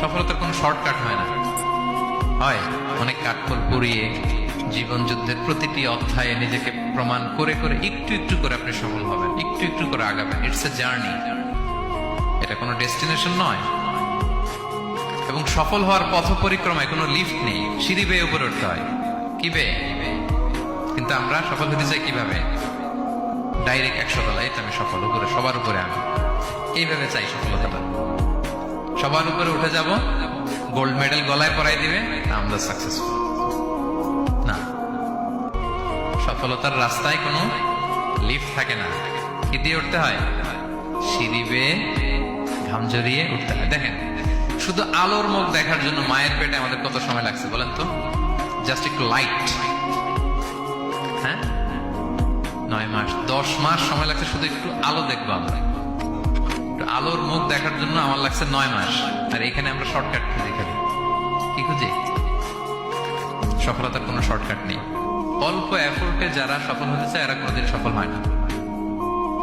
সফলতার কোনো শর্টকাট হয় না, হয় অনেক কাঠখড় পুড়িয়ে জীবন যুদ্ধের প্রতিটি অধ্যায়ে নিজেকে প্রমাণ করে করে একটু একটু করে আপনি সফল হবেন, একটু একটু করে আগাবেন। ইটস এ জার্নি, এটা কোনো ডেস্টিনেশন নয়। এবং সফল হওয়ার পথ পরিক্রমায় কোনো লিফট নেই, সিঁড়ি বেয়ে উপরে উঠতে হয়। কি বেয়ে? কিন্তু আমরা সফল হতে চাই কিভাবে? ডাইরেক্ট 100 তলায় আমি সফল, উপরে সবার উপরে আমি, এইভাবে চাই সফলতাটা। সবার উপরে উঠে যাব, গোল্ড মেডেল গলায় পরাই দিবে, আমরা সাকসেসফুল না। সফলতার রাস্তায় কোনো লিফট থাকে না। কি দিয়ে উঠতে হয়? সিঁড়ি বেয়ে ঘাম জড়িয়ে উঠতে হয়। দেখেন, শুধু আলোর মুখ দেখার জন্য মায়ের পেটে আমাদের কত সময় লাগছে বলেন তো? জাস্ট একটু লাইট, হ্যাঁ, 9 মাস 10 মাস সময় লাগছে শুধু একটু আলো দেখবো আমরা। একটু আলোর মুখ দেখার জন্য আমার লাগছে 9 মাস। আর এখানে আমরা শর্টকাট খুঁজি, খালি কি খুঁজি? সফলতার কোনো শর্টকাট নেই। অল্প এফোর্টে যারা সফল হতে চায় এরা কোনোদিন সফল হয় না।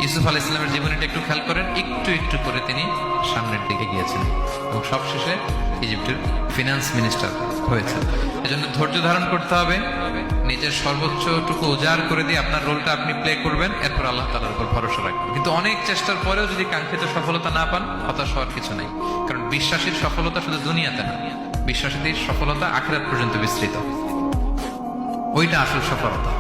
ইউসুফ আলাইহিস সালামের জীবনীটা একটু খেয়াল করেন, একটু একটু করে তিনি সামনের দিকে গিয়েছেন এবং সবশেষে ইজিপ্টের ফিনান্স মিনিস্টার হয়েছে। এজন্য ধৈর্য ধারণ করতে হবে, নিজের সর্বোচ্চটুকু উজাড় করে দিয়ে আপনার রোলটা আপনি প্লে করবেন, এরপর আল্লাহ তাআলার উপর ভরসা রাখবেন। কিন্তু অনেক চেষ্টার পরেও যদি কাঙ্ক্ষিত সফলতা না পান, হতাশ হওয়ার কিছু নাই। কারণ বিশ্বাসীর সফলতা শুধু দুনিয়াতে না, বিশ্বাসীদের সফলতা আখিরাত পর্যন্ত বিস্তৃত। ওইটা আসল সফলতা।